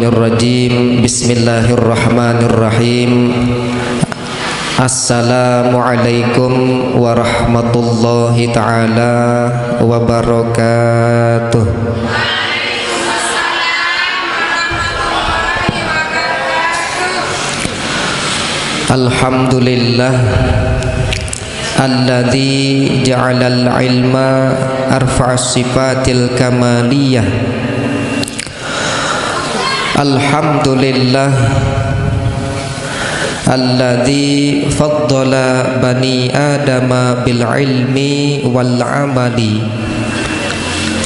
Rajim. Bismillahirrahmanirrahim. Assalamualaikum warahmatullahi ta'ala wabarakatuh. Alhamdulillah alladzi ja'alal ilma arfa'as sifatil kamaliyah. Alhamdulillah alladzi faddala bani adama bil ilmi wal amali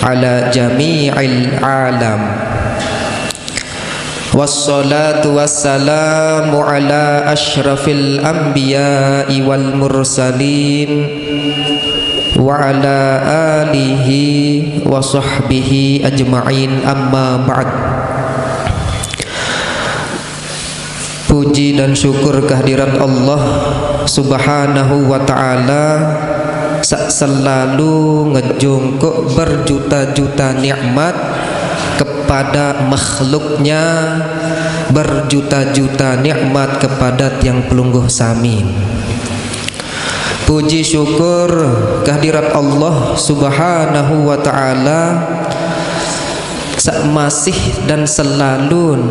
ala jami'il alam. Wassalatu wassalamu ala asyrafil anbiya'i wal mursalin wa ala alihi wa sahbihi ajma'in, amma ba'd. Puji dan syukur kehadirat Allah Subhanahu wa ta'ala selalu ngejungkuk berjuta-juta nikmat kepada makhluknya, berjuta-juta nikmat kepada tiang pelungguh samin. Puji syukur kehadirat Allah Subhanahu wa ta'ala masih dan selalu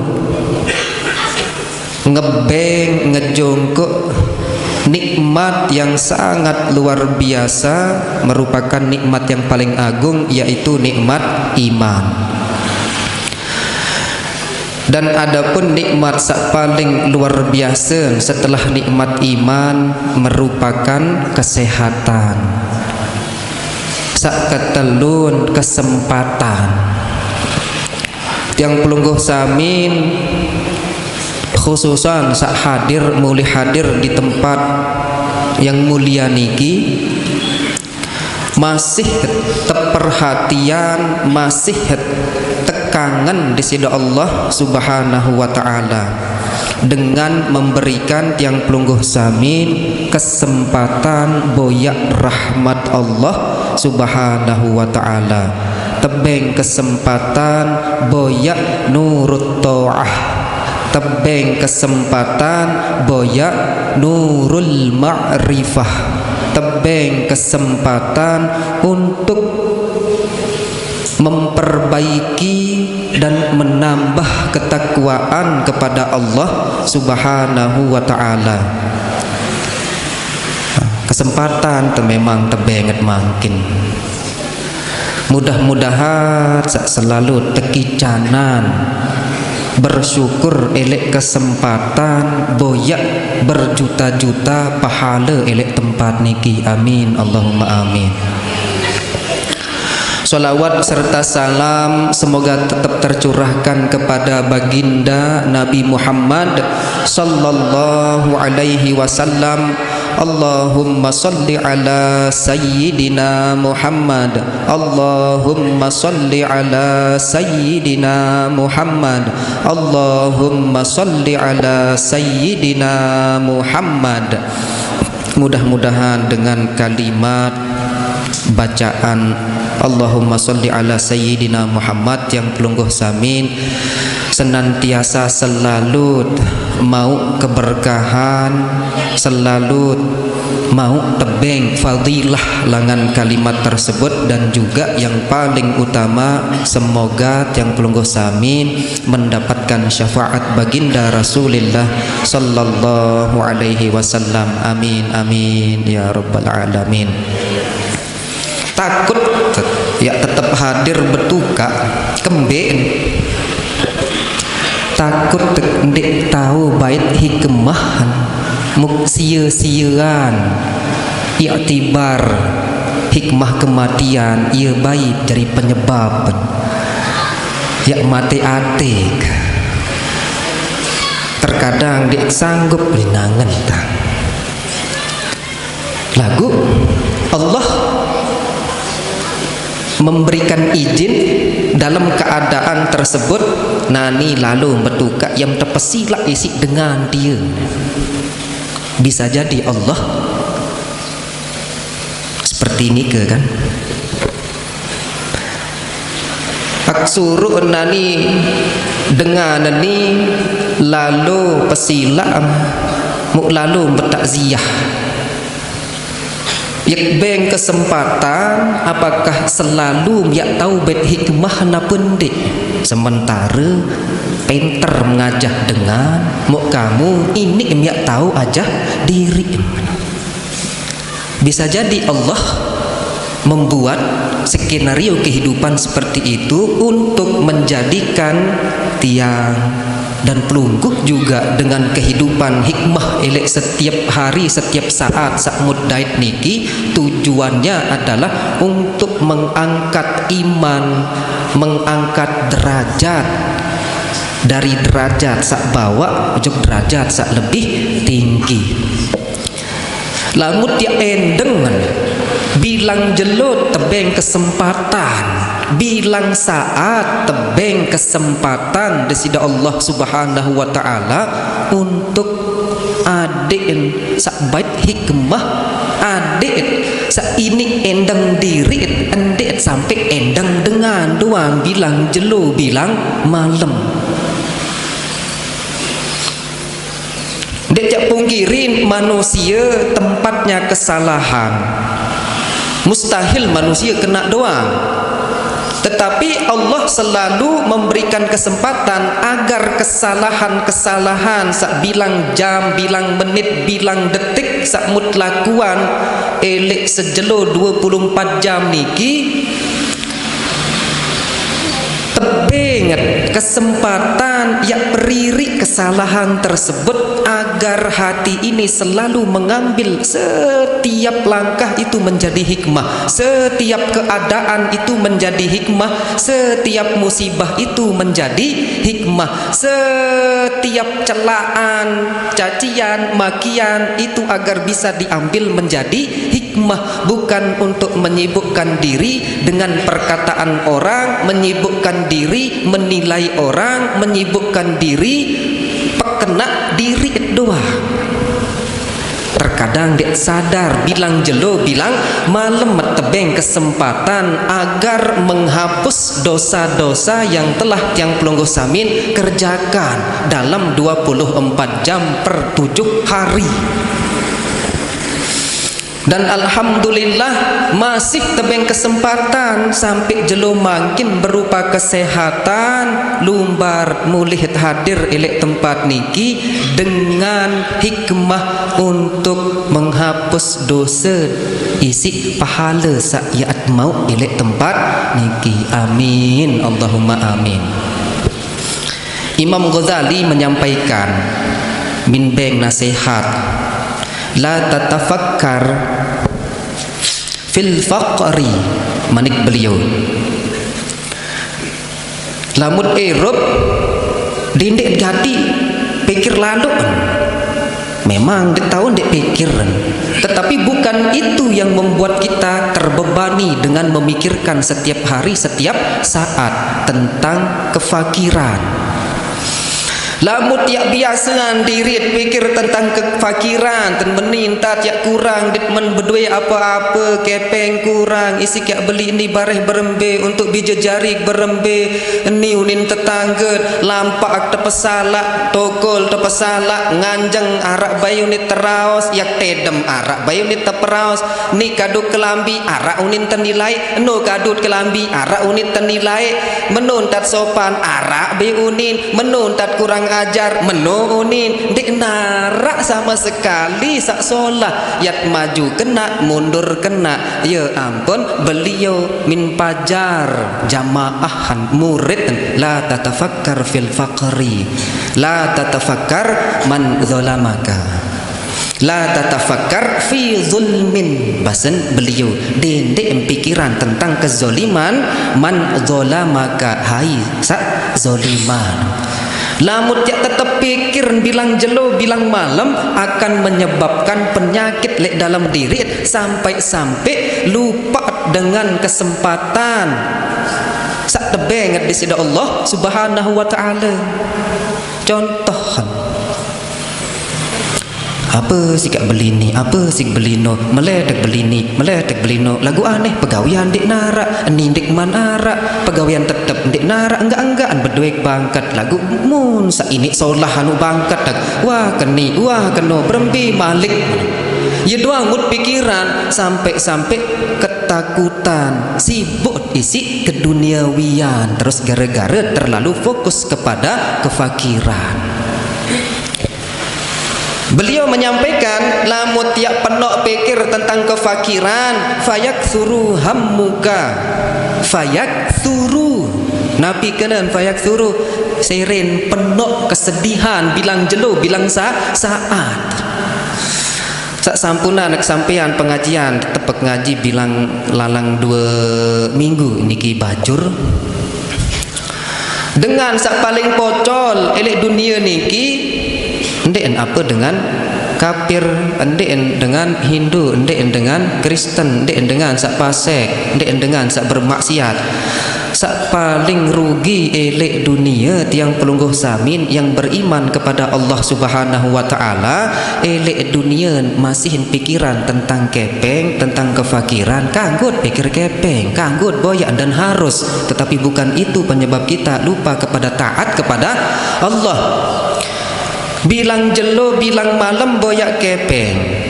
ngebeng ngejongkok nikmat yang sangat luar biasa, merupakan nikmat yang paling agung, yaitu nikmat iman. Dan adapun nikmat paling luar biasa setelah nikmat iman merupakan kesehatan, ketelun kesempatan. Yang pelungguh samin khususan mulai hadir di tempat yang mulia niki, masih perhatian, masih tekangan di sisi Allah Subhanahu wa ta'ala dengan memberikan tiang pelungguh samin kesempatan boyak rahmat Allah Subhanahu wa ta'ala, tebeng kesempatan boyak nurut ta'ah, tebeng kesempatan boyak nurul ma'rifah, tebeng kesempatan untuk memperbaiki dan menambah ketakwaan kepada Allah Subhanahu wa ta'ala. Kesempatan memang tebenget makin. Mudah-mudahan selalu tekicanan bersyukur elek kesempatan boyak berjuta-juta pahala elek tempat niki. Amin Allahumma amin. Salawat serta salam semoga tetap tercurahkan kepada baginda Nabi Muhammad sallallahu alaihi wasallam. Allahumma salli ala sayyidina Muhammad, Allahumma salli ala sayyidina Muhammad, Allahumma salli ala sayyidina Muhammad. Mudah-mudahan dengan kalimat bacaan Allahumma salli ala sayyidina Muhammad yang pelungguh samin senantiasa selalu mau keberkahan, selalu mau tebeng fadilah langan kalimat tersebut, dan juga yang paling utama semoga yang pelungguh samin mendapatkan syafaat baginda Rasulullah sallallahu alaihi wasallam. Amin amin ya rabbal alamin. Takut ya tetap hadir betuka kembeen, takut ndik tahu bait hikmahan sia-siaan iktibar hikmah kematian ia baik dari penyebab ya mati atik. Terkadang dik sanggup dinangan lagu Allah memberikan izin dalam keadaan tersebut nani lalu betuka yang terpesilak isi dengan dia. Bisa jadi Allah seperti ini ke kan ak suruh nani dengan ni lalu pesilam muk lalu bertakziah yak beng kesempatan apakah selalu yak tahu bet hikmah na pendik sementara pinter mengajah dengan muk kamu ini yak tahu ajah diri. Bisa jadi Allah membuat skenario kehidupan seperti itu untuk menjadikan tiang dan pelungguh juga dengan kehidupan hikmah elek setiap hari setiap saat sakmud dait niki tujuannya adalah untuk mengangkat iman, mengangkat derajat dari derajat sak bawah ujuk derajat sak lebih tinggi. Lamut ya endeng bilang jelut tebeng kesempatan, bilang saat tebeng kesempatan desida Allah Subhanahu wa taala untuk adik sak baik hikmah, adik sak ini endang diri endek sampai endang dengan doang bilang jelo bilang malam. Dek jak pungkirin manusia tempatnya kesalahan. Mustahil manusia kena doang. Tetapi Allah selalu memberikan kesempatan agar kesalahan-kesalahan sak bilang jam, bilang menit, bilang detik sak mutlakuan elek sejelo 24 jam niki tebenget kesempatan yang periri kesalahan tersebut agar hati ini selalu mengambil setiap langkah itu menjadi hikmah, setiap keadaan itu menjadi hikmah, setiap musibah itu menjadi hikmah, setiap celaan, cacian, makian itu agar bisa diambil menjadi hikmah, bukan untuk menyibukkan diri dengan perkataan orang, menyibukkan diri menilai orang, menyibukkan diri pekena diri doang. Terkadang dia sadar bilang jelo bilang malam tebeng kesempatan agar menghapus dosa-dosa yang telah tiang pelungguh samin kerjakan dalam 24 jam per 7 hari. Dan alhamdulillah masih tebeng kesempatan sampai jelo makin berupa kesehatan lumbar mulih hadir elek tempat niki dengan hikmah untuk menghapus dosa isi pahala saat mau elek tempat niki. Amin Allahumma amin. Imam Ghazali menyampaikan min beng nasihat la tatafakkar fil faqri manik beliau lamut erob dindek gadi pikir lalu memang di tahun dek pikiran tetapi bukan itu yang membuat kita terbebani dengan memikirkan setiap hari setiap saat tentang kefakiran. Lamut tiak biasa diri pikir tentang kefakiran dan meninta tiak kurang dit men berdua apa-apa kepeng kurang isi kiak beli ini bareh berembe untuk bija jari berembe ni unin tetangga lampak tepesalak tokol tepesalak nganjeng arak bayu ni teraos yak tedem arak bayu ni teperaos ni kadut kelambi arak unin tenilai no kadut kelambi arak unin tenilai menuntat sopan arak bayu unin menuntat kurang ajar menuunin dik narak sama sekali sak solah yat maju kena mundur kena ya ampun beliau min pajar jamaahan murid la tatafakkar fil faqri la tatafakkar man zalamaka la tatafakkar fi zulmin basen beliau dendek pikiran tentang kezoliman man zalamaka hai sak zoliman. Lamut jak tetap pikir bilang jelo bilang malam akan menyebabkan penyakit lek dalam diri sampai lupa dengan kesempatan sak tebenget di sida Allah Subhanahu wa taala. Contoh Apa sikap belini, apa sik belino, meledek belini, meledek belino. Lagu aneh pegawian dek narak, ni dek man arak, pegawian tetep dek narak enggak berduit bangkat. Lagu mun sa ini solah anu bangkat dak. Wah keni, wah keno berembi malik. Ya doang mut pikiran sampai ketakutan, sibuk isi keduniawian, terus gara-gara terlalu fokus kepada kefakiran. Beliau menyampaikan, lamun tiap penok pikir tentang kefakiran, fayaksuru hammuka, fayaksuru. Nabi kena fayaksuru, seren penok kesedihan, bilang jelo, bilang saat. Sak sampuna nak sampean pengajian, tetep ngaji bilang lalang 2 minggu niki bajur. Dengan sak paling pocol elek dunia niki, ndek apa dengan kafir, ndek dengan Hindu, ndek dengan Kristen, ndek dengan sak pasek, ndek dengan sak bermaksiat. Sak paling rugi elek dunia tiang pelungguh samin yang beriman kepada Allah Subhanahu wa taala, elek dunia masih pikiran tentang kepeng, tentang kefakiran, kanggut pikir kepeng, kanggut boyak dan harus, tetapi bukan itu penyebab kita lupa kepada taat kepada Allah. Bilang jelo, bilang malam boyak kepeng,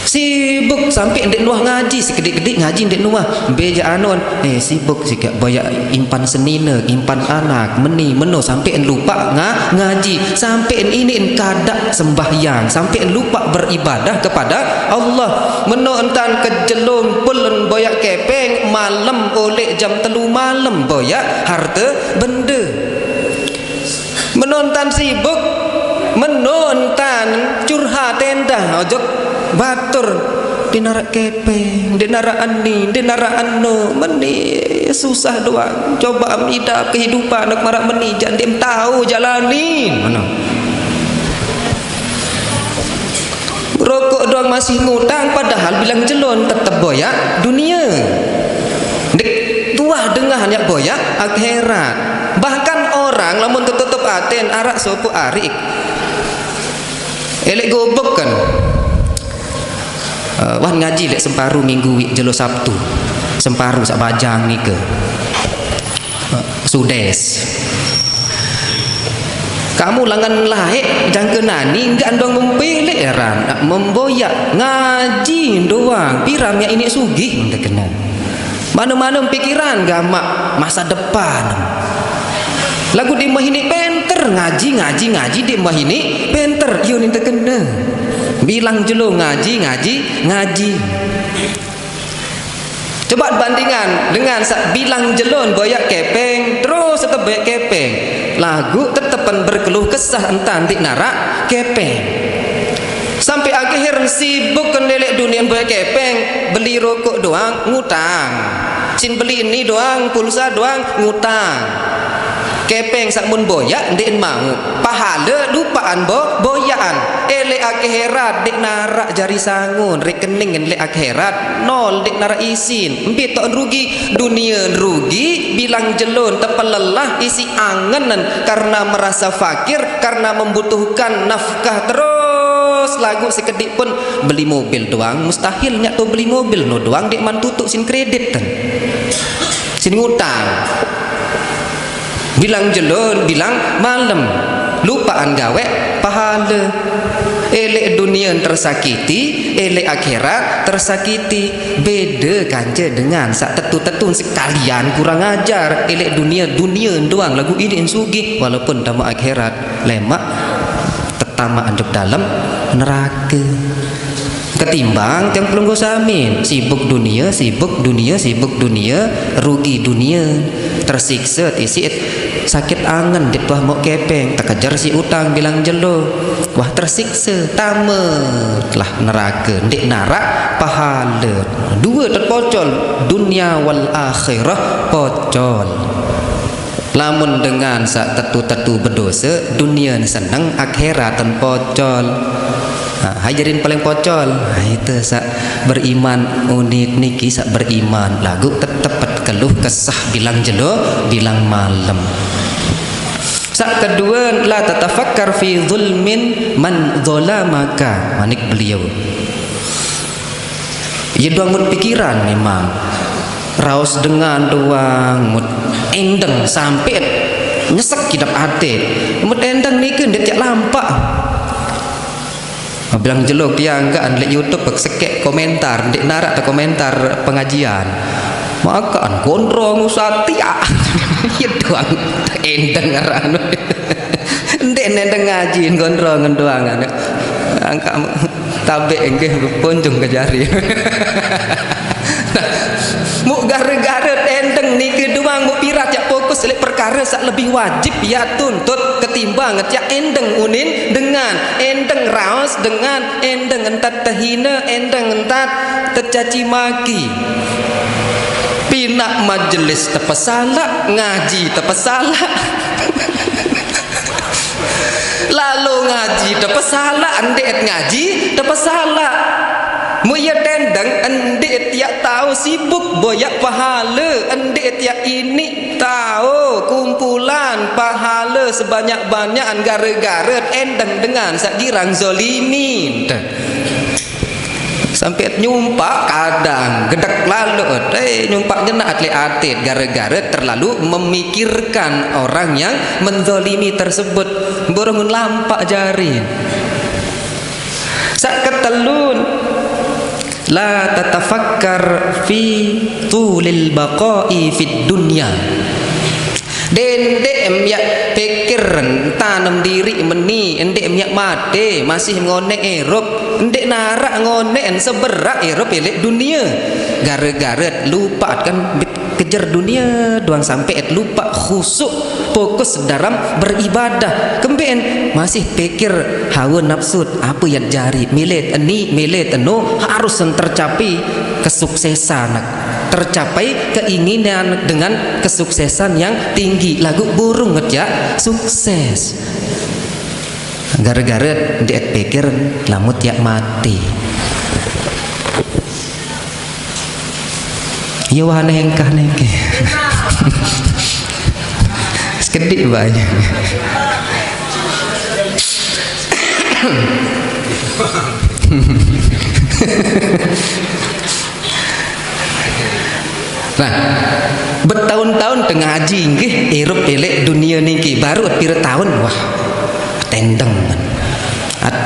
sibuk sampai ndek nuah ngaji, sekedik-kedik ngaji ndek nuah beja anon, sibuk sikak boyak impan senina, impan anak, meno sampai lupa ngaji, sampai ini kadak sembahyang, sampai lupa beribadah kepada Allah. Meno entan kejelung pulen boyak kepeng, malam oleh jam 3 malam boyak harta benda. Menonton sibuk, menonton curhat tendah ojok batur dinarak kepeng, dinarak ani, dinarak anu, meni susah doang. Coba amida kehidupan nak marak meni, jangan tahu jalanin mana. Rokok doang masih ngutang, padahal bilang jelon tetap boyak dunia. Dek tuah dengahan yak boyak akhirat. Bahkan orang lamun tutup aten arak sopo arik elek gobok kan. Wah ngaji lek semparuh minggu wik jelo Sabtu, semparuh sak bajang ni ke sudes. Kamu langan lahir jangka nani enggak andong mempilih eran memboyak ngaji doang piram ya ini sugih enggak kena mana-mana pikiran gamak masa depan. Lagu di mahini penter ngaji di mahini penter yo ni terkena. Bilang jelo ngaji. Coba bandingan dengan bilang jelon boyak kepeng terus tetap boyak kepeng. Lagu tetepan berkeluh kesah entan di narak kepeng. Sampai akhir sibuk kendelek dunia boyak kepeng, beli rokok doang ngutang. Sin beli ini doang, pulsa doang ngutang. Kepeng sakmun boyak ndek mau pahala lupaan boyakan elek akhirat dek narak jari sangun rekening elek akhirat nol dek narak isin empit tok rugi dunia rugi bilang jelon tepel lelah isi angenan karena merasa fakir karena membutuhkan nafkah terus lagu sekedik pun beli mobil doang mustahil nyak tu beli mobil no doang dek man tutuk sin kredit kan sin ngutang. Bilang jelon, bilang malam, lupaan gawe pahala. Elek dunia tersakiti, elek akhirat tersakiti. Beda kanja dengan sak tetu-tetu sekalian kurang ajar. Elek dunia doang lagu ini sugi walaupun dalam akhirat lemak tetama anjuk dalam neraka. Ketimbang yang pelunggu samin sibuk dunia, rugi dunia, tersiksa tisit sakit angan di tuah mau kepeng terkejar si utang bilang jelo wah tersiksa tamat lah neraka ndek narak pahala dua terpocol dunia wal akhirah pocol. Lamun dengan sak tetu-tetu berdosa dunia senang akhirat pocol. Hajarin paling pocol itu sak beriman unit niki sak beriman lagu tetep keluh kesah bilang jelo bilang malam. Sak kedua, la tatafakkar fi zulmin man zalamaka. Manik beliau. Ya doang mut pikiran memang. Raos dengan doang mut endeng sampai nyesek kidap ate. Mut endeng nikeun dia lampak. Bilang jelok dia anggaan lek YouTube sekek komentar, ndek narak komentar pengajian. Makan gondrong usati ya doang endeng ngaran ndek nendeng ngaji gondrong doang angka tabe nggih punjung ke jari mu gara-gara endeng niki doang mu pirat ya fokus lek perkara sak lebih wajib ya tuntut ketimbang ya endeng unin dengan endeng raos dengan endeng entat terhina endeng entat tercaci maki. Pinak majelis terpesalah, ngaji terpesalah. Lalu ngaji terpesalah, andek ngaji terpesalah. Muya tendang, andek tiak tahu sibuk boyak pahala, andek tiak ini tahu kumpulan pahala sebanyak-banyak gara-gara endang dengan sakirang zolimin. Sampai nyumpak kadang gedek lalu nyumpaknya nak atlet gara-gara terlalu memikirkan orang yang menzalimi tersebut borong lampak jari. Sak ketelun la tatafakkar fi tulil baqa'i fid dunya. Dendek emyak pikiran tanam diri meni endek emyak mati masih ngonek Eropa endek narak ngonek seberak Eropa elek dunia gara-gara lupa kan kejar dunia doang sampai lupa khusuk fokus dalam beribadah kemben masih pikir hawa nafsu apa yang jari milet ini milet eno harus tercapai kesuksesan tercapai keinginan dengan kesuksesan yang tinggi lagu burung ya sukses gara-gara dia pikir lamut ya mati ya wahana hengkah nengke sekedik banyak nah bertahun-tahun tengah haji nggih irup elek dunia niki baru pira tahun wah tendeng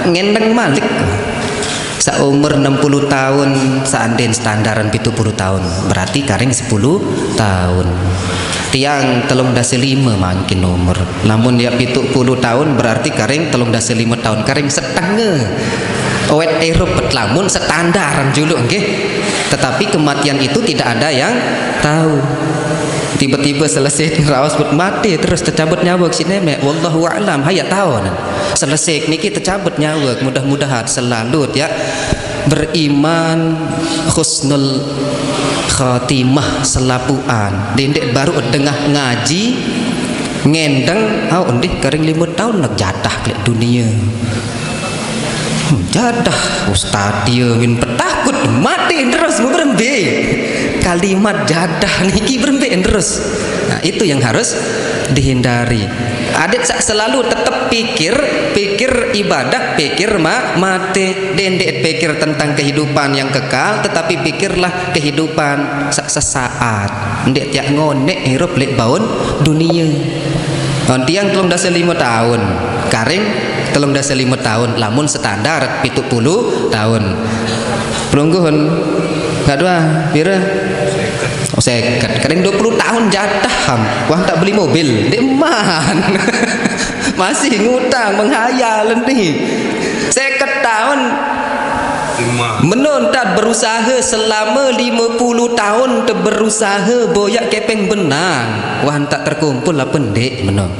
ngendeng malik seumur 60 tahun seandainya standaran 70 tahun berarti karing 10 tahun tiang telung dasa 5 makin umur namun dia 70 tahun berarti karing telung dasa 5 tahun karing setengah awet Eropa lamun standaran dulu nggih tetapi kematian itu tidak ada yang tahu tiba-tiba selesai raos buat mati terus tercabut nyawa sini mek wallahu a'lam hayat tahu selesai niki tercabut nyawa mudah-mudahan selalu ya beriman husnul khatimah selapuan dendek baru dengah ngaji ngendeng ndih karing 5 tahun nak jatah ke dunia jadah ustaz dia min petakut mati terus berembe kalimat jadah niki berembe terus nah itu yang harus dihindari adik selalu tetap pikir ibadah pikir mati dendek pikir tentang kehidupan yang kekal tetapi pikirlah kehidupan sesaat ndek tiak ngonek hirup lek baun dunia tiang 35 tahun karing 35 tahun lamun standar 70 tahun perungguhun enggak dua pira seket kadang 20 tahun jatah wah tak beli mobil deman masih ngutang menghayal nih 50 tahun menontat berusaha selama 50 tahun berusaha boyak kepeng benang wah tak terkumpul lah pendek menang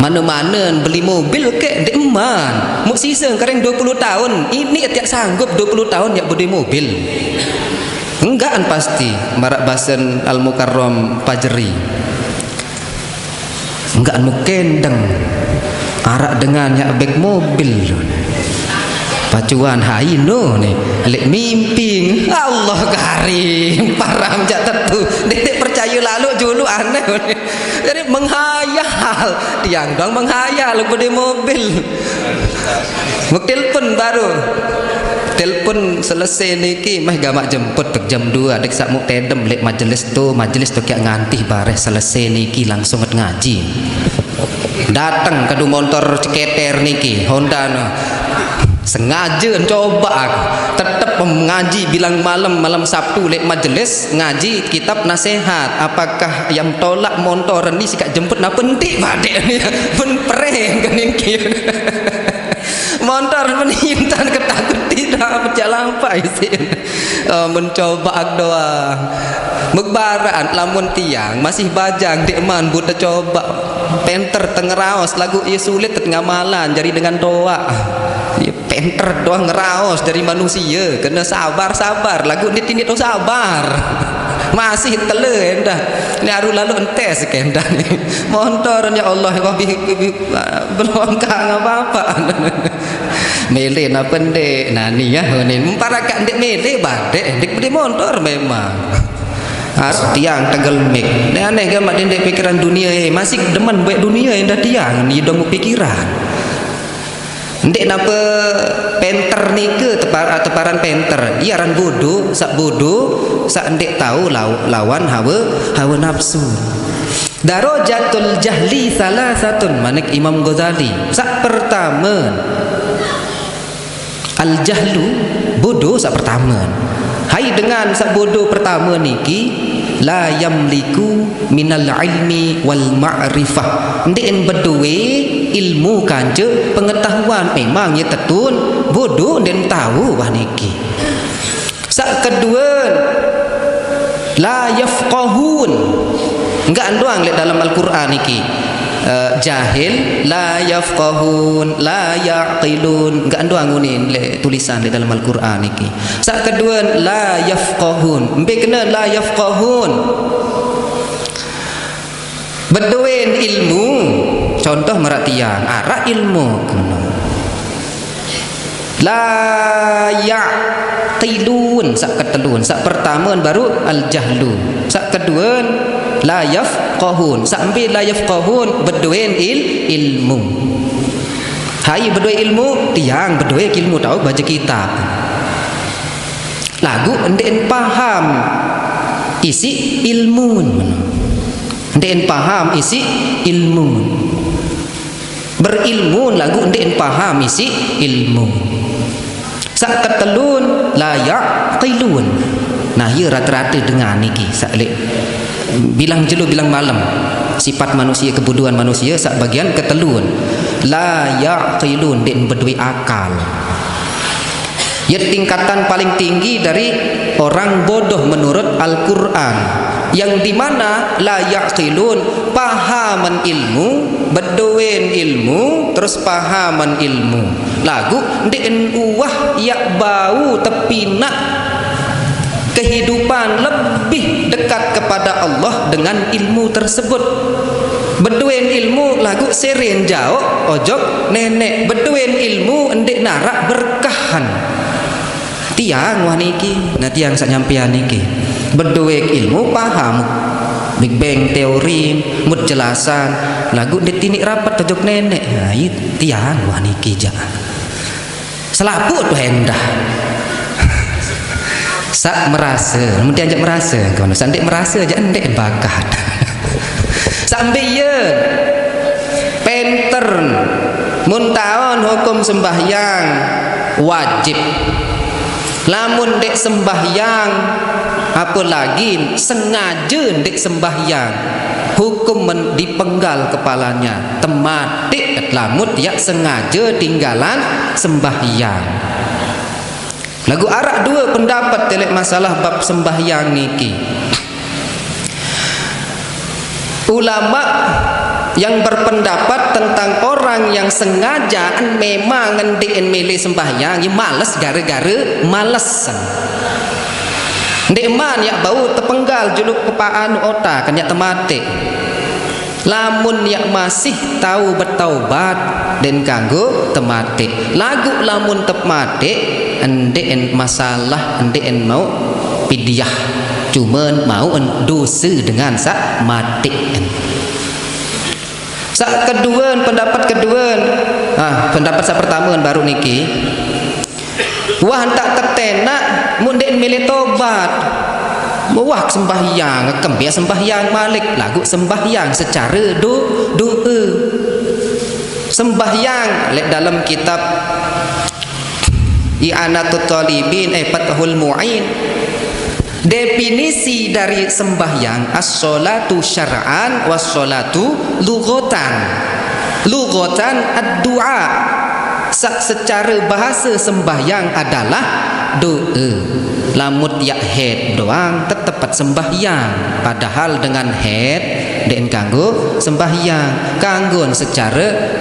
mana-mana beli mobil ke deman mu sisa kadang 20 tahun ini tiap sanggup 20 tahun ya beli mobil enggan pasti marak basen Al-Mukarram Pajeri enggan mukendeng arak dengan ya beg mobil pacuan haino nih lek mimpi Allah karim param jak tetu detik percaya lalu dulu aneh Jadi menghayal, tiang dong menghayal di mobil. Mau telepon baru. Telepon selesai niki mah gamak jemput jam 2 dek sak muk tedem lek majelis tu kayak ngantih bares selesai niki langsung ngaji. Datang ke motor ceketer niki Honda no. Sengaja coba aku tetap mengaji bilang malam Sabtu lek majelis ngaji kitab nasihat. Apakah yang tolak motor ni sikak jemput na penting badek ni pun pereng kan niki. Motor menintan ketakut tidak berjalan apa isi mencoba doa megbaran lamun tiang masih bajang di eman buta coba penter tengeraos lagu ia sulit ngamalan jadi dengan doa ya, penter doa ngeraos dari manusia kena sabar lagu ini tini tu sabar masih tele endah ni aru lalu entes kendah ni motor ya Allah belum kang apa-apa mele na pendek nah ni ya ni parakan dek mele badek dek beli motor memang tiang tegel mik ni aneh kan mak dek pikiran dunia masih demen baik dunia yang dah tiang ni dong pikiran ndek napa penter ni ke teparan penter ia ran bodoh sak ndek tahu lawan hawa nafsu. Darajatul jahli salasatun manik Imam Ghazali sak pertama al jahlu bodoh sak pertama hai dengan sak bodoh pertama niki la yamliku minal ilmi wal ma'rifah ndek berduwe ilmu kanje pengetahuan memang ya tetun bodoh dan tahu wah niki. Sak kedua la yafqahun enggak anduang lihat dalam Al-Qur'an niki jahil la yafqahun la yaqilun enggak anduang ngene tulisan di dalam Al-Qur'an niki. Sak kedua la yafqahun embe kena la yafqahun berduin ilmu contoh meratian arak ilmu la yaqilun sak ketelun sak pertama baru al jahlu sak kedua la yafqahun sampai la yafqahun berduin ilmu hai berduin ilmu tiang berduin ilmu tahu baca kitab lagu ndek paham isi ilmu ndek paham isi ilmu berilmu lagu ndek paham isi ilmu sak ketelun la yaqilun nah ia rata-rata dengan niki sak lek bilang jelu bilang malam sifat manusia kebodohan manusia sak bagian ketelun la yaqilun ndek berdui akal ia tingkatan paling tinggi dari orang bodoh menurut Al-Qur'an yang dimana la yaqilun pahaman ilmu bedoen ilmu terus pahaman ilmu lagu ndek uwah yak bau tepinak kehidupan lebih dekat kepada Allah dengan ilmu tersebut bedoen ilmu lagu seren jauh ojok nenek bedoen ilmu ndek narak berkahan tiang waniki nah tiang sak nyampian niki berduek ilmu paham Big Bang teori mut jelasan lagu ditinik rapat tojok nenek nah tiang waniki jangan selaput tuh hendah sak merasa mesti ajak merasa kalau sandik merasa aja endek bakat sampai ye penter muntaon hukum sembahyang wajib lamun dek sembahyang apalagi sengaja dek sembahyang hukum dipenggal kepalanya tematik lamut ya sengaja tinggalan sembahyang lagu arak dua pendapat telek masalah bab sembahyang niki ulama yang berpendapat tentang orang yang sengaja memang ngendien milih sembahyang ya males gara-gara malesan ndek man ya bau tepenggal juluk kepaan otak kan ya tematik lamun ya masih tahu bertaubat dan kanggo tematik lagu lamun tematik ndek masalah ndek mau pidyah cuman mau dosa dengan sak mati Sak kedua, pendapat kedua, pendapat sak pertama baru niki. Wah tak tertenak mundek milih tobat. Wah sembahyang, kembia sembahyang balik lagu sembahyang secara doa. Sembahyang lek dalam kitab I'anatut Talibin Fathul Mu'in, definisi dari sembahyang as-sholatu syar'an was-sholatu lughatan. Lughatan ad-du'a, secara bahasa sembahyang adalah doa. Lamut ya head doang tetap sembahyang, padahal dengan head den kanggo sembahyang, kanggon secara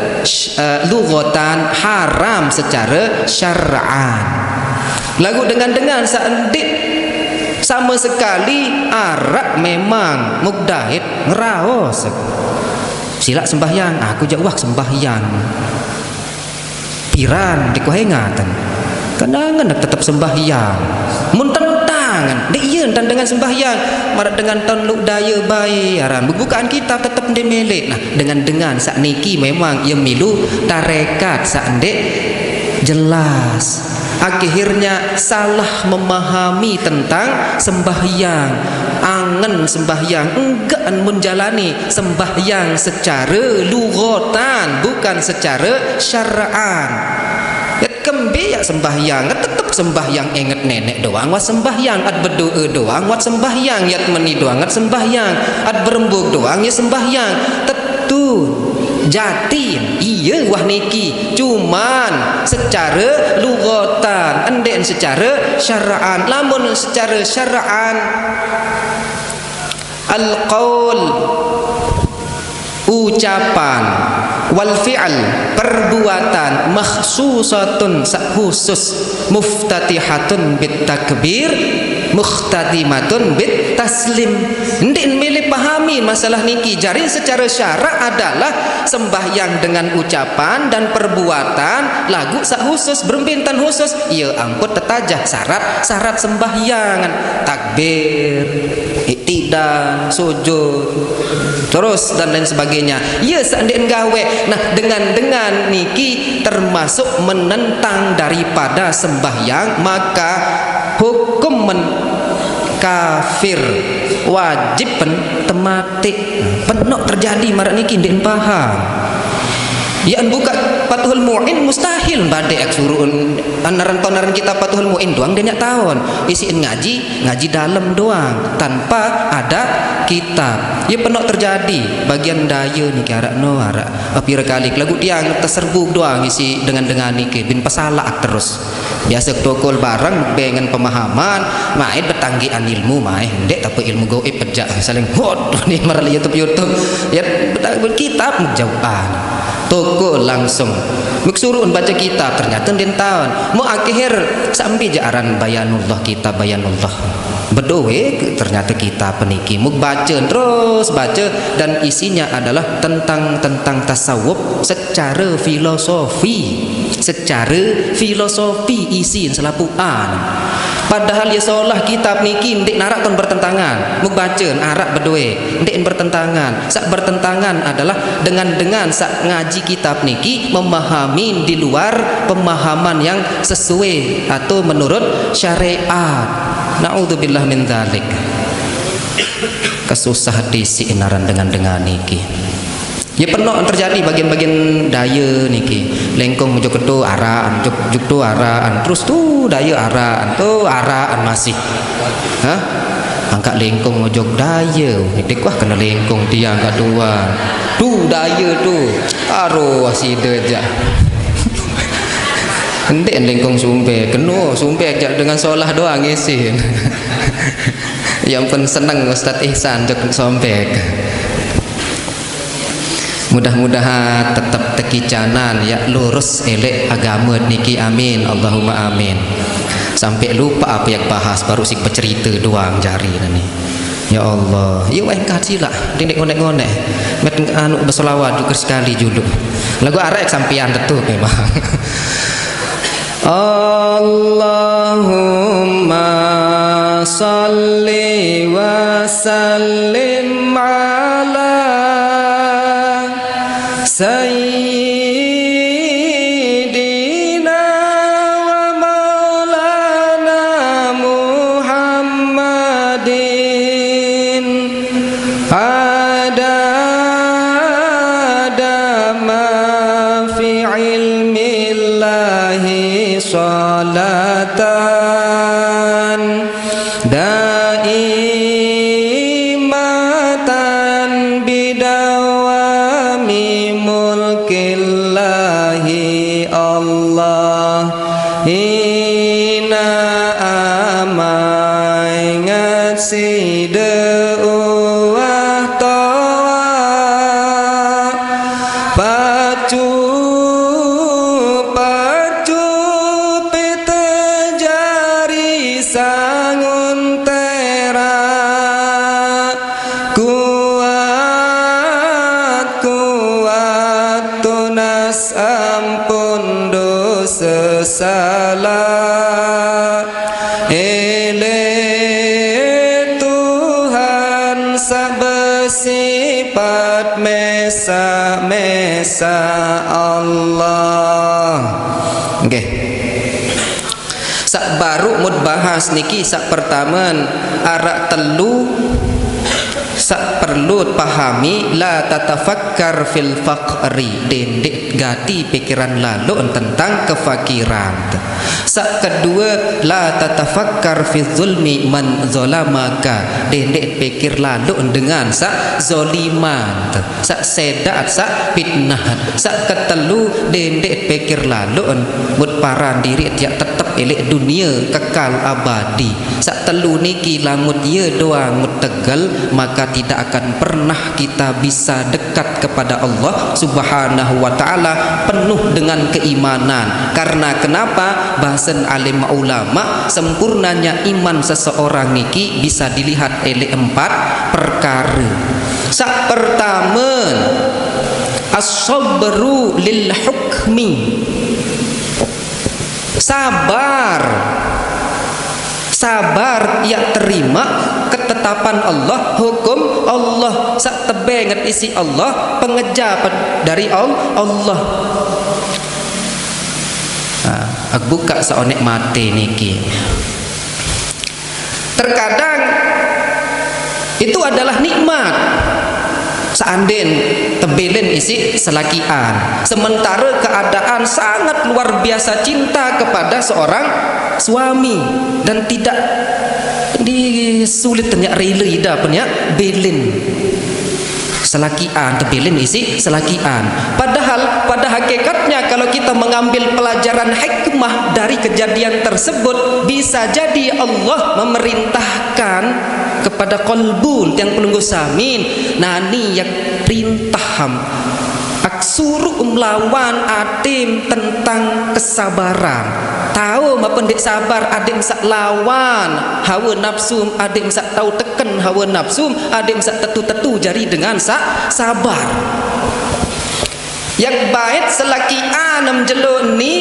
lughatan haram secara syar'an. Lagu dengan saendik sama sekali arak memang mugdahid ngeraos sila sembahyang, aku jak wah sembahyang piran dikuhengatan kenangan tetap sembahyang mun tentangan dek iya dan dengan sembahyang marat dengan tanluk daya bayaran bukaan kita tetap demelek. Nah dengan sak niki memang ia milu tarekat sak ndek jelas, akhirnya salah memahami tentang sembahyang, angen sembahyang enggak menjalani sembahyang secara lughatan bukan secara syar'an. Kembe ya sembahyang tetap sembahyang inget nenek doang wat sembahyang, ad berdoa doang wat sembahyang, yat meni doang at sembahyang, ad berembuk doang ya sembahyang. Tentu jatin iya wah niki cuman secara lughatan enden secara syar'an. Lamun secara syar'an al-qaul ucapan wal fi'al perbuatan makhsusatun khusus muftatihatun bit takbir mukhtatimatun bit taslim. Ndin milih pahami masalah niki. Jari secara syarak adalah sembahyang dengan ucapan dan perbuatan lagu sak khusus berbintan khusus. Ya ampun tetajah syarat sembahyangan takbir iktidal sujud terus dan lain sebagainya. Ya seandainya gawe. Nah dengan niki termasuk menentang daripada sembahyang, maka hukum kafir wajib tematik penok terjadi marak niki ndek paham. Ya buka Fathul Mu'in mustahil badai surun anaran kita Fathul Mu'in doang dia nyak tahun isiin ngaji dalam doang tanpa ada kitab. Ya penok terjadi bagian daya nih arak no arak apir kali lagu tiang terserbu doang isi dengan niki bin pesalak terus biasa tokol barang dengan pemahaman main bertanggihan ilmu main dek tapi ilmu goib pejak saling hot nih marah YouTube ya kitab menjauhan toko langsung miksurun baca kitab ternyata den tahun mau akhir sampai jaran bayanullah kita bayanullah berdoa ternyata kita peniki muk baca terus baca dan isinya adalah tentang tasawuf secara filosofi isi selapuan. Padahal ya seolah kitab niki ndik narak ton bertentangan muk baca arak berdoa ndik bertentangan. Sak bertentangan adalah dengan sak ngaji kitab niki memahami di luar pemahaman yang sesuai atau menurut syariat. Naudzubillah min dzalik. Kesusah disi inaran dengan niki. Ya pernah terjadi bagian-bagian daya niki lengkong mujuk tu araan juk tu araan terus tu daya araan masih angkat lengkong mujuk daya dik wah kena lengkong tiang kedua tu daya tu aruh asida aja endek lengkong sumpe kena sumpe aja dengan solah doang isin yang pun senang Ustaz Ihsan jok sompek. Mudah-mudahan tetap tekicanan ya lurus elek agama niki amin Allahumma amin. Sampai lupa apa yang bahas baru sik bercerita doang jari nih. Ya Allah, ya wah kasih lah dindek ngonek-ngonek met anu bersolawat juga sekali judul lagu arek sampean tetu memang. Allahumma salli wa sallim ala Sayyidina wa maulana Muhammadin ada ma fi ilmillahi salatan daimatan bidawami mulkillahi Allah hina amai ngasih sangun tera kuat tunas ampun dosa salah ele Tuhan bersifat mesa Allah. Okay. Sak baru mud bahas niki sak pertaman arak telu sak perlu pahami la tatafakkar fil faqri dendek gati pikiran lalu tentang kefakiran. Sak kedua la tatafakkar fi zulmi man zalamaka dendek pikir lalu dengan sak zoliman sak sedat sak fitnah. Sak ketelu dendek pikir lalu mud paran diri tiak tetap elek dunia kekal abadi. Sak telu niki lamut ye doang mud tegal maka tidak akan pernah kita bisa dekat kepada Allah Subhanahu wa taala penuh dengan keimanan. Karena kenapa? Bahasan alim ulama sempurnanya iman seseorang niki bisa dilihat oleh 4 perkara. Sak pertama as-sabru lil hukmi. Sabar ya terima ketetapan Allah, hukum Allah, sak tebenget isi Allah, pengejar dari Allah. Aku buka seonek mati niki. Terkadang itu adalah nikmat. Seanden tebelen isi selakian, sementara keadaan sangat luar biasa cinta kepada seorang suami dan tidak disulit tanya rela ida punya belen selakian tebelen isi selakian. Padahal pada hakikatnya kalau kita mengambil pelajaran hikmah dari kejadian tersebut, bisa jadi Allah memerintahkan kepada kolbul yang pelunggu samin nani yang perintah suruh melawan adim tentang kesabaran. Tahu apa ndik sabar adim sak lawan hawa nafsu, adim sak tahu teken hawa nafsu, adim sak tetu-tetu jari dengan sak sabar. Yang baik selaki anem jelo ni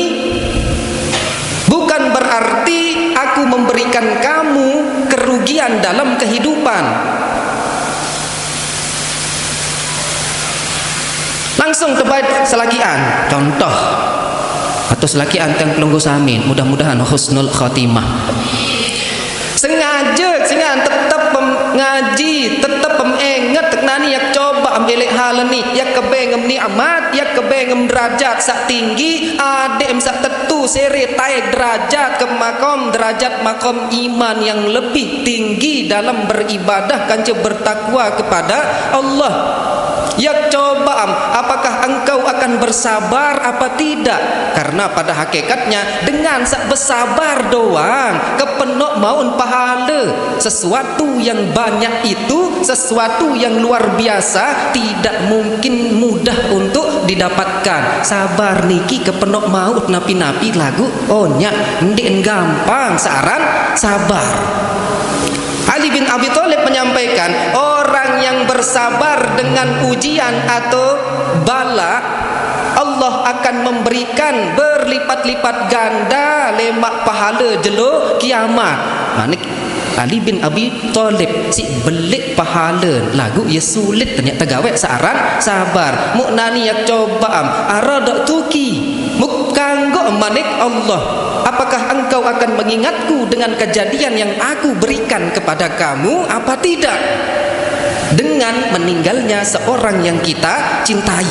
bukan berarti aku memberikan kamu kerugian dalam kehidupan. Langsung terbaik selakian contoh atau selakian yang pelunggu samin, mudah-mudahan husnul khatimah. Sengaja tetap ngaji, tetap mengingat nani yak coba ambil hal ni yak kebengem nikmat, yak kebengem derajat sak tinggi, adem sak tetu seri taik derajat ke makom derajat makom iman yang lebih tinggi dalam beribadah kanca bertakwa kepada Allah. Yak coba apakah engkau akan bersabar apa tidak? Karena pada hakikatnya dengan sak bersabar doang kepenok maun pahala. Sesuatu yang banyak itu, sesuatu yang luar biasa tidak mungkin mudah untuk didapatkan. Sabar niki kepenok maut napi-napi lagu onyak ndik gampang saran sabar. Ali bin Abi Thalib menyampaikan, orang yang bersabar dengan ujian atau bala, Allah akan memberikan berlipat-lipat ganda lemak pahala jelo kiamat. Nah, Ali bin Abi Thalib si belik pahala lagu ya sulit ternyata gawe searan sabar muknani yak coba arada tuki mukanggo manik Allah, apakah engkau akan mengingatku dengan kejadian yang aku berikan kepada kamu apa tidak, dengan meninggalnya seorang yang kita cintai.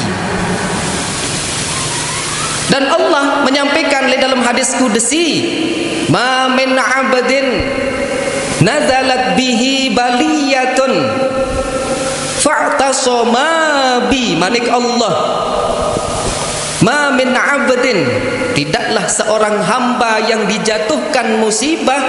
Dan Allah menyampaikan di dalam hadis qudsi, ma min 'abdin nazalat bihi baliyatun fa'tasama bi, manik Allah, ma min 'abdin, tidaklah seorang hamba yang dijatuhkan musibah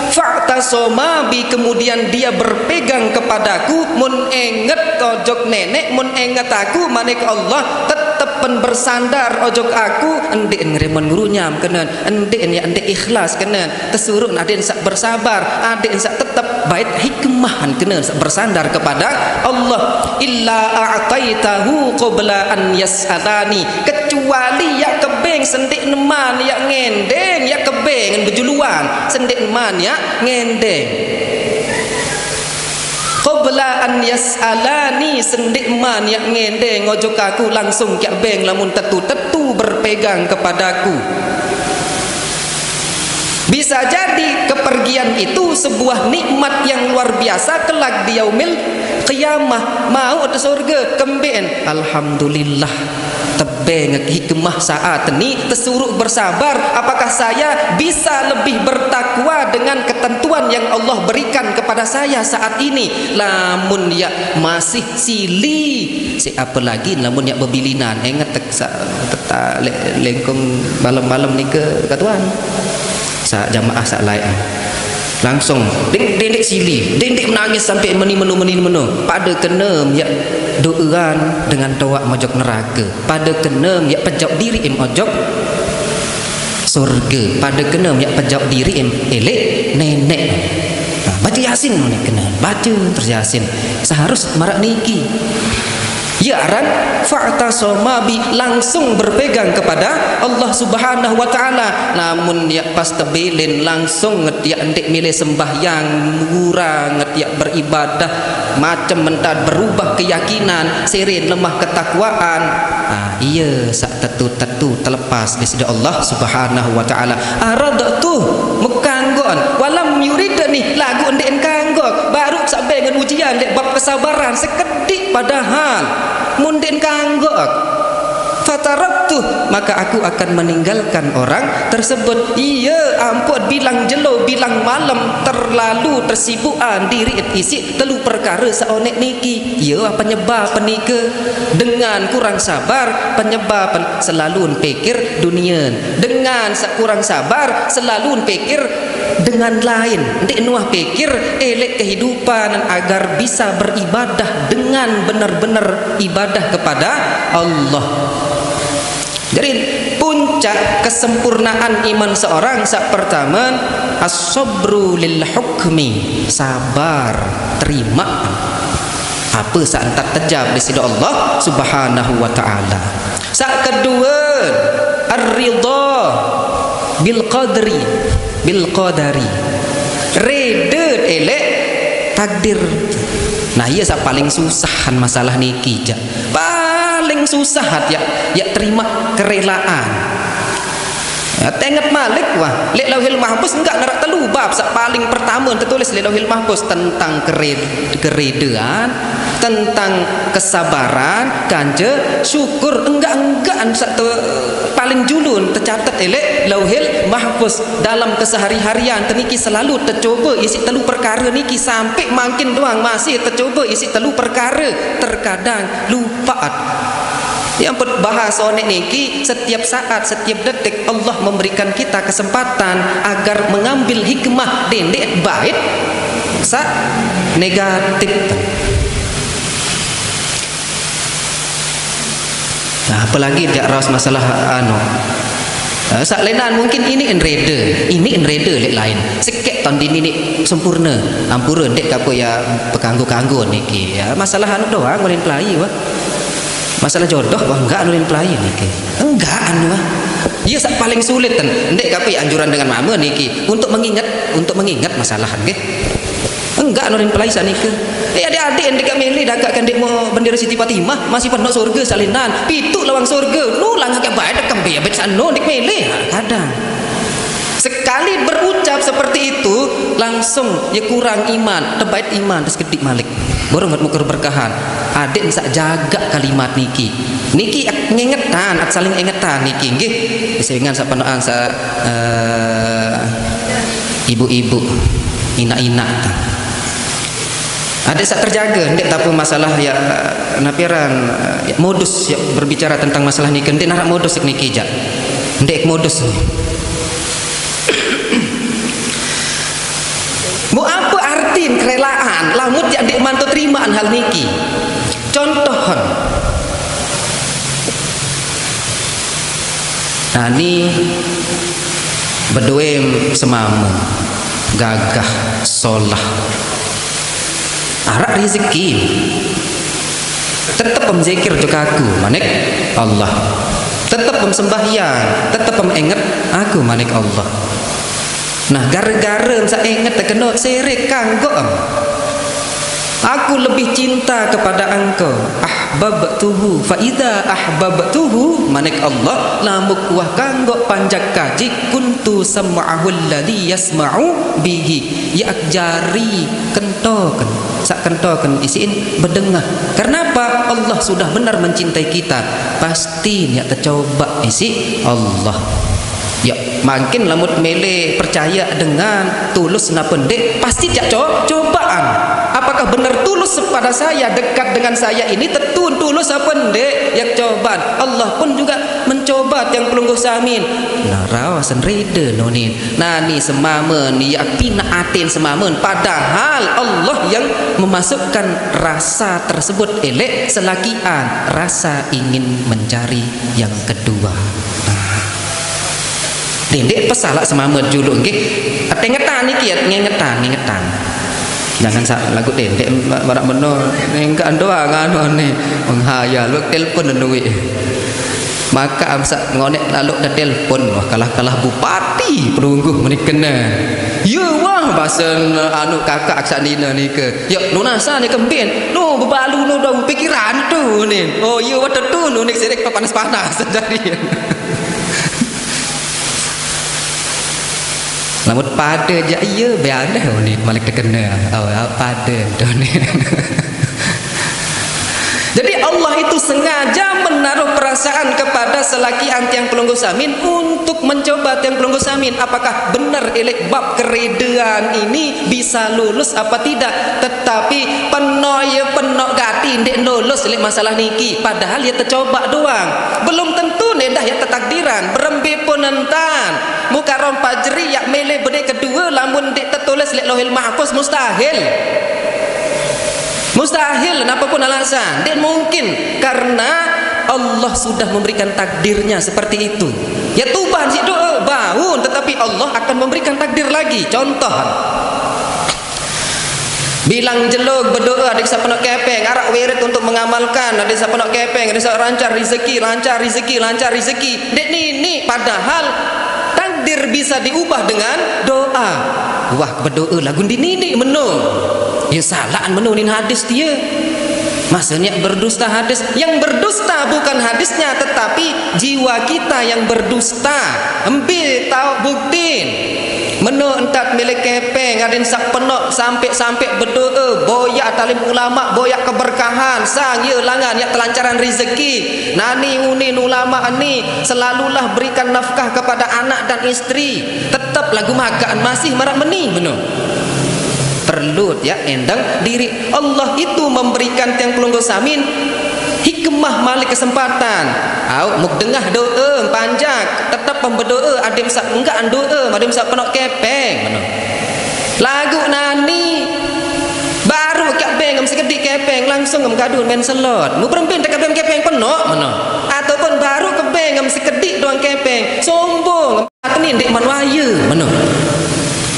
fa'tasama bi, kemudian dia berpegang kepadaku, mun enget ojok nenek, mun enget aku manik Allah, tetepen bersandar ojok aku, endik ngerimon ngurunyam kena, endik ya endik ikhlas kena, tesuruh adik sak bersabar, adik sak tetap bait hikmahan kena bersandar kepada Allah. Illa a'taitahu qabla an yas'alani, kecuali ya kebeng sendik neman ya ngendeng, ya kebeng berjuluan sendik neman ya ngendeng, qabla an yas'alani, sendik man yak ngendeng ngojok aku langsung kyak beng lamun tetu-tetu berpegang kepadaku. Bisa jadi kepergian itu sebuah nikmat yang luar biasa kelak di yaumil qiyamah, mau ke surga kemben alhamdulillah tebeng hikmah saat ini tersuruh bersabar, apakah saya bisa lebih bertakwa dengan ketentuan yang Allah berikan kepada saya saat ini. Lamun ya masih silih si apa lagi, lamun ya bebilinan ingat tetap lengkong malam-malam ni ke katuan sa jamaah sa lain langsung dendek silih, dendek menangis sampai menu pada kenem ya doean dengan tawak mojok neraka, pada kenem ya pejauh diri ojok surga, pada kenem ya pejauh diri elek nenek. Baca Yasin ni kena baca terus Yasin seharus marak niki ya aran fa'tasama bi, langsung berpegang kepada Allah Subhanahu wa taala. Namun ya pas tebelin langsung ngetiak endik milih sembahyang ngurang ngetiak beribadah macam mentad berubah keyakinan seren lemah ketakwaan. Iya sak tetu-tetu terlepas di sisi Allah Subhanahu wa taala. Aradatu mukanggon walam yuridani lagu endik kanggok baru sak bengen ujian dek bab kesabaran sekedik padahal mundin kanggok fataraktu, maka aku akan meninggalkan orang tersebut. Iya ampun bilang jelo bilang malam terlalu tersibukan diri isi telu perkara saonek niki. Iya penyebab penika dengan kurang sabar, penyebab selalu pikir dunia, dengan kurang sabar selalu pikir dengan lain, ndik nuah pikir elek kehidupan agar bisa beribadah dengan benar-benar ibadah kepada Allah. Jadi puncak kesempurnaan iman seorang sak pertama as-sabru lil hukmi, sabar terima apa sak entak terjab di sisi Allah Subhanahu wa taala. Sak kedua ar-ridha bil qadri, reda elek takdir. Nah iya sak paling susahan masalah niki ja, paling susah ya terima kerelaan ya, tenget malik wah lek lauhil mahfuz enggak narak telu bab sak paling pertama tertulis lek lauhil mahfuz tentang keredaan, tentang kesabaran kanje syukur enggak sak paling julun tercatat elek lauhil mahfuz dalam kesehari-harian teniki selalu tercoba isi telu perkara niki sampai makin doang masih tercoba isi telu perkara, terkadang lupa. Yang bahas onek niki setiap saat setiap detik Allah memberikan kita kesempatan agar mengambil hikmah dendek baik sa negatif. Nah, apalagi dia ras masalah sak lenan mungkin ini enreda lek lain sikit ton ini sempurna ampura dek kapo ya pekanggo-kanggo niki ya masalah anu doang ngulin pelai wah masalah jodoh wah enggak ngulin pelai niki enggak anu wah Ia sak paling sulit kan. Ndek kapi anjuran dengan mama niki untuk mengingat masalah nggih. Enggak norin pelai sak niki. Adik-adik ndek milih dagakkan ndek mau bendera Siti Fatimah masih penuh surga salinan. Pitu lawang surga. Nu lang agak bae dekam be bet sano ndek milih kadang. Sekali berucap seperti itu langsung ya kurang iman, tebait iman terus kedik malik. Borong mukur berkahan. Adik bisa jaga kalimat niki. Niki ngingetan, saling ingetan niki nggih. Selingan sak penoan sa ibu-ibu, ina-ina. Adik sak terjaga, ndek tapi masalah ya napiran ya, modus ya, berbicara tentang masalah niki ndek narak modus niki jak. Ndek modus. Bu apa arti kerelaan lamut yang dimantu terimaan hal niki contohon nani berdoem semamu gagah solah arak rezeki tetap memzikir juga aku manik Allah tetap memsembahyang tetap mengingat aku manik Allah. Nah gara-gara saya ingat terkena serik kanggo aku lebih cinta kepada engkau ahbabtuhu fa idza ahbabtuhu manik Allah lamuk wah kanggo panjak kaji kuntu sam'ahu alladhi yasma'u bihi ya jari kentoken sak kentoken isiin berdengah. Kenapa? Allah sudah benar mencintai kita pasti ya tercoba isi Allah. Ya, makin lamut mele percaya dengan tulus na pendek pasti jak cobaan. Apakah benar tulus pada saya dekat dengan saya ini tetun tulus apa pendek yang cobaan. Allah pun juga mencoba yang pelungguh samin. Nah rawasan reda nonin. Nah ni semamen ni pina atin semamen padahal Allah yang memasukkan rasa tersebut elek selakian rasa ingin mencari yang kedua. Dendek pesalak semamet julu nggih. Atengetan iki ya ngengetan. Jangan sak lagu dendek barak meno nengkan doang anone menghayal wek telepon duwe. Maka amsak ngonek lalu dah telepon wah kalah bupati perungguh menikena. Ya wah bahasa anu kakak aksanina ni ke. Ya nu nasa ni kembin. Nu bebalu nu dong pikiran tu ni. Oh ya wa tetu nu nek serek panas-panas jadi. Lamut pada je iya beana ni malik terkena. Oh pada tu ni. Jadi Allah itu sengaja menaruh perasaan kepada selaki antiang pelungguh samin untuk mencoba tiang pelungguh samin apakah benar elek bab keredean ini bisa lulus apa tidak. Tetapi penok gati ndek lulus elek masalah niki padahal dia tercoba doang. Belum tentu dah ya tertakdiran berembe pun entan muka rom pajri yak mele bede kedua lamun ndek tertulis elek lohil mahfuz mustahil. Mustahil apapun alasan dan mungkin karena Allah sudah memberikan takdirnya seperti itu. Ya tuban si doa bangun tetapi Allah akan memberikan takdir lagi. Contoh bilang jelug berdoa adik sapenok kepeng arak wirid untuk mengamalkan adik sapenok kepeng adik sak lancar rezeki dek ni padahal takdir bisa diubah dengan doa. Wah berdoa lagu dini menung ya salaan menunin hadis dia maksudnya berdusta hadis yang berdusta bukan hadisnya tetapi jiwa kita yang berdusta ambil tahu buktiin menu entat milik kepeng adin sak penok sampai berdoa boyak talim ulama boyak keberkahan sang ya langan ya kelancaran rezeki nani unin ulama ni selalulah berikan nafkah kepada anak dan istri tetap lagu magaan masih marak meni menu perlu ya endang diri Allah itu memberikan tiang pelungguh samin hikmah malik kesempatan au muk dengah doa panjang tetap berdoa adim sak enggak doa adim sak penok kepeng mana lagu nani baru kepeng ngam sekedik kepeng langsung ngam kadun men selot mu perempin tak kepeng penok mana ataupun baru kepeng ngam sekedik doang kepeng sombong atni ndek manwaya mana.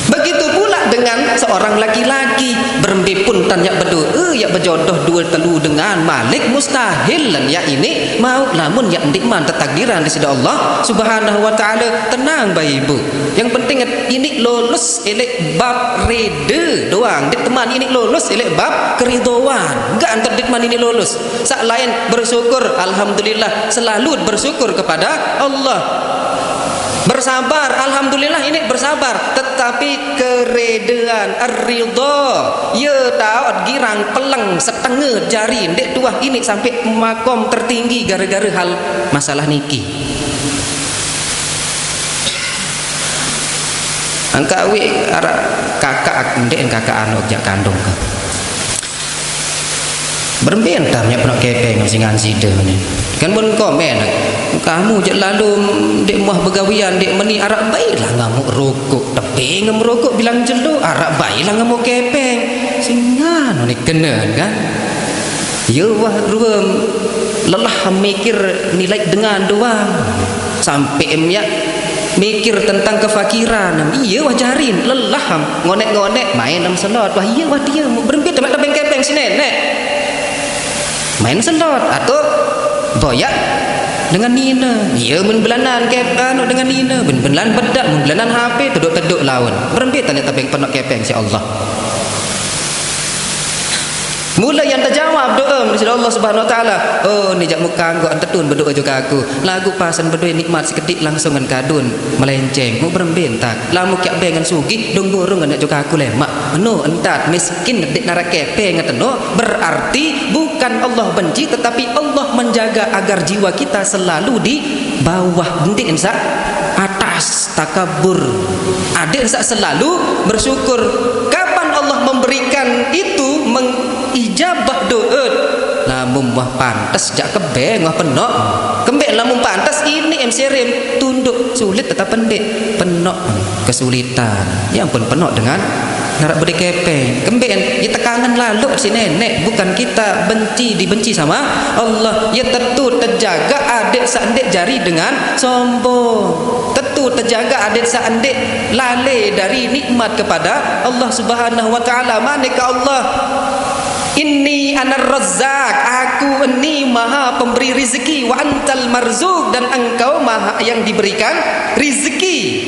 Begitu pula dengan seorang laki-laki berembe pun tanya berdoa ya berjodoh dua telu dengan Malik mustahil lan ya ini mau lamun ya ndikman takdiran di sisi Allah Subhanahu wa taala. Tenang bayi ibu, yang penting ini lulus elek bab reda doang dik teman ini lulus elek bab keridhaan enggak antar dikman ini lulus sak lain bersyukur alhamdulillah, selalu bersyukur kepada Allah. Bersabar, alhamdulillah ini bersabar, tetapi keredean ar-ridha ya taat girang peleng setengah jari ndek tuah ini sampai makom tertinggi gara-gara hal masalah niki. Angka wi ara kakak ndek kakak anu jak kandung ke. Berbentar nya pernah kepeng sing anside ni. Kan pun komen kamu je lalu dek muah begawian dek meni arak baiklah ngamuk rokok tapi ngam rokok bilang jelo arak baiklah ngamuk kepeng singan ni kena kan ya wah ruam lelah mikir nilai dengan doang sampai emnya mikir tentang kefakiran iya wah jarin lelah ngonek-ngonek main dalam selot wah iya wah dia berhenti tempat kepeng si nenek main selot atau boyak dengan Nina iya menbelanan kepeng dengan Nina menbelan bedak menbelanan HP teduk-teduk lawan berhenti tanya tapi penok kepeng si Allah. Mula yang terjawab doa dari Allah Subhanahu wa taala. Oh ni jak muka engkau antetun berdoa juga aku. Lagu pasan berdoa nikmat seketik langsung ngan kadun melenceng. Mu berbentak. Lamu kyak bengan sugih dong burung anak juga aku lemak. No entat miskin dik narak kepeng ngateno berarti bukan Allah benci tetapi Allah menjaga agar jiwa kita selalu di bawah bentik ensa atas takabur. Adik ensa selalu bersyukur. Kapan Allah memberikan itu ijabah doa lamun wah pantas jak kebeng wah penok kembek lamun pantas ini serim tunduk sulit tetap pendek penok kesulitan yang pun penok dengan narak beri kepeng kembek ya tekanan lalu si nenek bukan kita dibenci sama Allah ya tentu terjaga adik seandek jari dengan sombong tentu terjaga adik seandek lale dari nikmat kepada Allah Subhanahu wa taala. Manakah Allah Inni anar razzaq, aku ini maha pemberi rizki, wa antal marzuk, dan engkau maha yang diberikan rizki.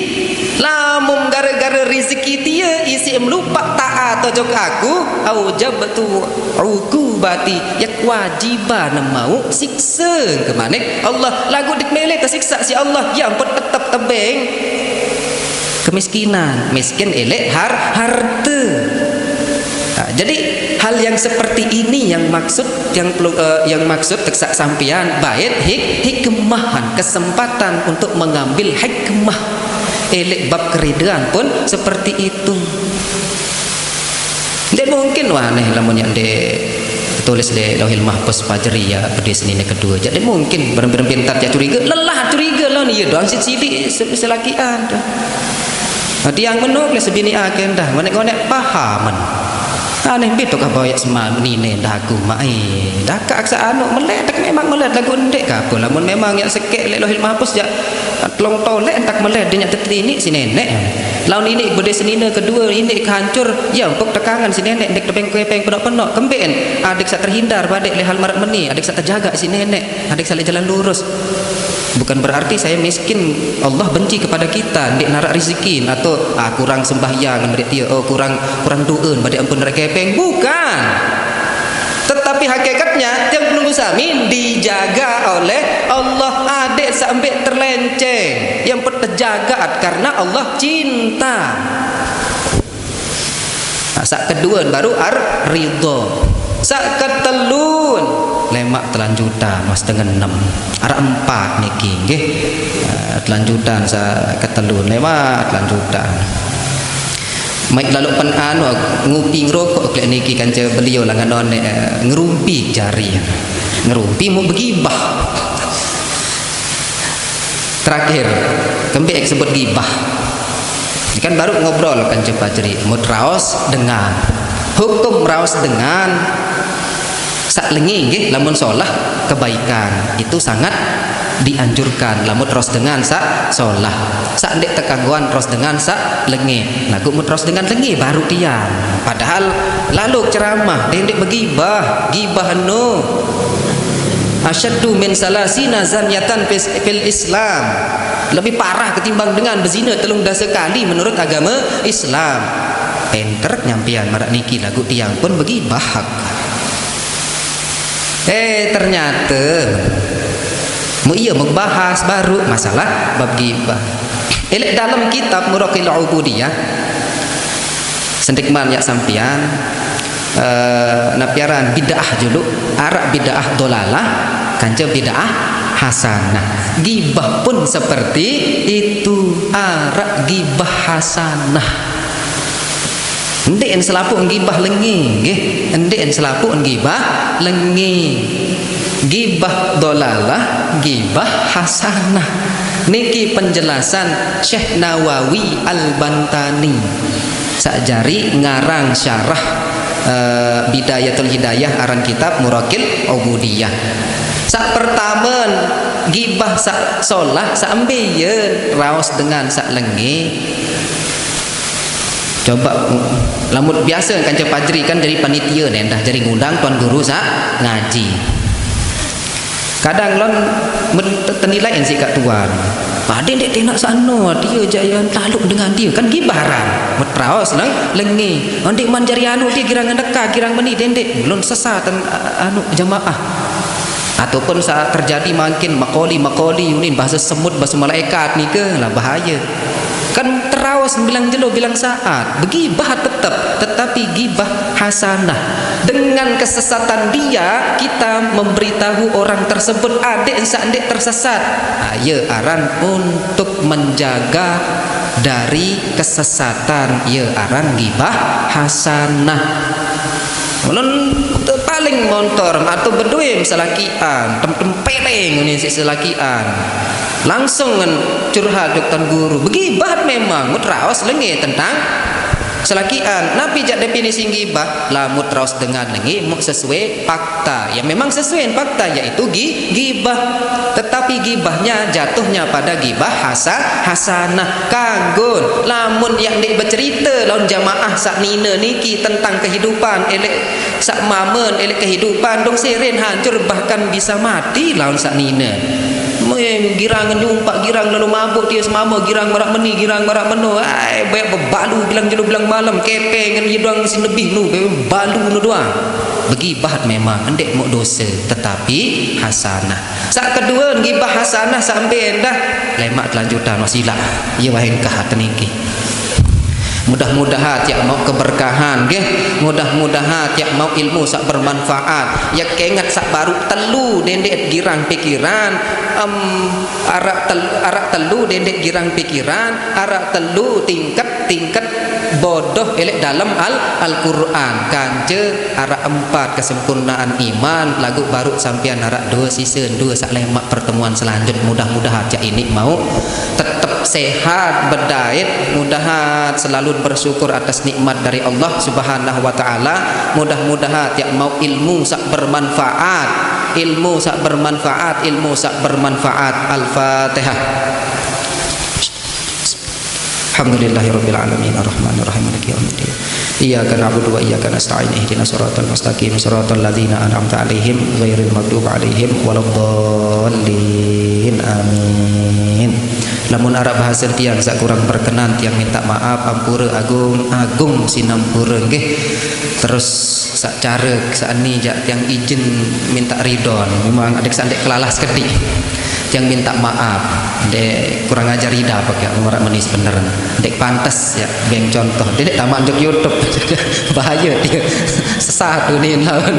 Lamun gara-gara rizki dia isi melupa taat tojok aku aujabtu uqubati ya kewajiban mau siksa kemana Allah lagu dikmele tersiksa si Allah yang pun tetap tebeng kemiskinan miskin elek harta. Jadi hal yang seperti ini yang maksud yang maksud teksak sampian bait hikmahan kesempatan untuk mengambil hikmah elek bab keridaan pun seperti itu. Tidak mungkin wah nih lamun yang tulis di Lauhil Mahfuz Fajri ya pada Senin kedua. Jadi mungkin bareng-bareng pintar ya curiga lah nih doang sidik selakian. Tiang menulis sebini agen dah ngonek-ngonek pahaman. Aneh betul kah boyak seman nine dagu mai dak aksa anu meledak memang meledak lagu ndek ka pun lamun memang yang sekek lek Lauhil Mahfuz ya tlong tolek entak meled nya tetini si nenek laun ini bede senina kedua ini hancur ya untuk tekangan si nenek dek tepeng-tepeng penok-penok kemben adik sak terhindar badek le hal marak meni adik sak terjaga si nenek adik sak jalan lurus. Bukan berarti saya miskin Allah benci kepada kita ndek narak rezeki atau kurang sembahyang ndek dia kurang doa badek ampun rekepeng bukan. Tetapi hakikatnya yang belum samin dijaga oleh Allah adik sampai terlenceng yang terjaga karena Allah cinta. Sak kedua baru ar-ridha. Sak ketelun lemak telanjutan mas dengan 6 arah 4 niki nggih telanjutan sa ketelun lemak telanjutan mai lalu pen anu ngupi ngerokok klek niki kanca beliau langan ngerumpi jari ngerumpi mau begibah terakhir kembek sebut gibah kan baru ngobrol kanca Fajri mau raos dengan hukum raos dengan sak lengi nggih lamun solah kebaikan itu sangat dianjurkan lamun terus dengan sak solah sak ndek tekangguan terus dengan sak lenge lagu mu terus dengan lenge baru tiang padahal lalu ceramah ndek begibah gibah no asyaddu min salasina zanyatan fil Islam lebih parah ketimbang dengan berzina 13 kali menurut agama Islam. Enter nyampian marak niki lagu tiang pun begibah ternyata mu iya membahas baru masalah bab gibah. Elek dalam kitab Muraqil Ubudiyah sendikman ya sampian napiaran bid'ah julu arak bid'ah dolalah kanca bid'ah hasanah. Gibah pun seperti itu, arak gibah hasanah. Ndek en selapu gibah lengi nggih, ndek en selapu gibah lengi. Gibah dolalah, gibah hasanah. Niki penjelasan Syekh Nawawi Al-Bantani. Sakjari ngarang syarah Bidayatul Hidayah aran kitab Muraqil Ubudiyah. Sak pertama gibah sak solah sak ambeien raos dengan sak lengi. Coba lamut biasa kanca pajri kan jadi panitia nendah jadi ngundang tuan guru sak ngaji. Kadang lon tenilai si kat tuan. Pade dek tenak sano dia jayan taluk dengan dia kan gibaran. Metraos nang lengi. Ondik man jari anu dia girang ndeka girang meni dendek belum sesat anu jamaah. Ataupun saat terjadi makin makoli unin bahasa semut bahasa malaikat ni ke lah bahaya kan terawas bilang jelo bilang saat begibah tetapi gibah hasanah dengan kesesatan dia kita memberitahu orang tersebut adik sak-adik tersesat ya aran untuk menjaga dari kesesatan ya aran gibah hasanah. Mulun paling motor atau berdua selakian tempeleng ini si selakian langsung curhat dokter guru begibah memang mutraos lengi tentang selakian napi jak definisi gibah lah mutraos dengan lengi sesuai fakta ya memang sesuai fakta yaitu gibah tetapi gibahnya jatuhnya pada gibah hasanah kanggun lamun yang dik bercerita lawan jamaah sak nina niki tentang kehidupan elek sak mamen elek kehidupan dong seren hancur bahkan bisa mati lawan sak nina girang nyumpak girang lalu mabuk dia semama girang marak meni girang marak meno ai banyak bebalu bilang jelo bilang malam kepeng ngan yedang sin lebih nu balu nu doang begibah memang endek mau dosa tetapi hasanah. Sak kedua gibah hasanah sampai dah lemak kelanjutan wasilah ya wahin kahat niki. Mudah-mudahan yang mau keberkahan nggih, mudah-mudahan yang mau ilmu sak bermanfaat. Ya keingat sak baru telu dendek girang pikiran, arak telu dendek girang pikiran, arak telu tingkat bodoh elek dalam Al-Qur'an. Kance arak 4 kesempurnaan iman, lagu baru sampean arak 2 season 2 sak lemak pertemuan selanjut. Mudah-mudahan ya ini mau tetap sehat berdaya, mudahan selalu bersyukur atas nikmat dari Allah Subhanahu wa taala. Mudah-mudahan yang mau ilmu sak bermanfaat, ilmu sak bermanfaat, ilmu sak bermanfaat. Al-Fatihah. Alhamdulillahirabbil alamin arrahmanir rahim maliki yaumiddin. Iyyaka na'budu wa iyyaka nasta'in ihdinas siratal mustaqim siratal ladzina an'amta 'alaihim ghairil maghdubi 'alaihim waladdallin. Amin. Lamun arab bahasa tiang sak kurang berkenan tiang minta maaf ampura agung sinampura nggih. Terus sak cara sakni jak tiang izin minta ridon memang adik sandek kelalas kedik yang minta maaf dek kurang ajar ida pakai orang manis bener dek pantas ya beng contoh dek taman jok YouTube bahaya dia sesat dunia lawan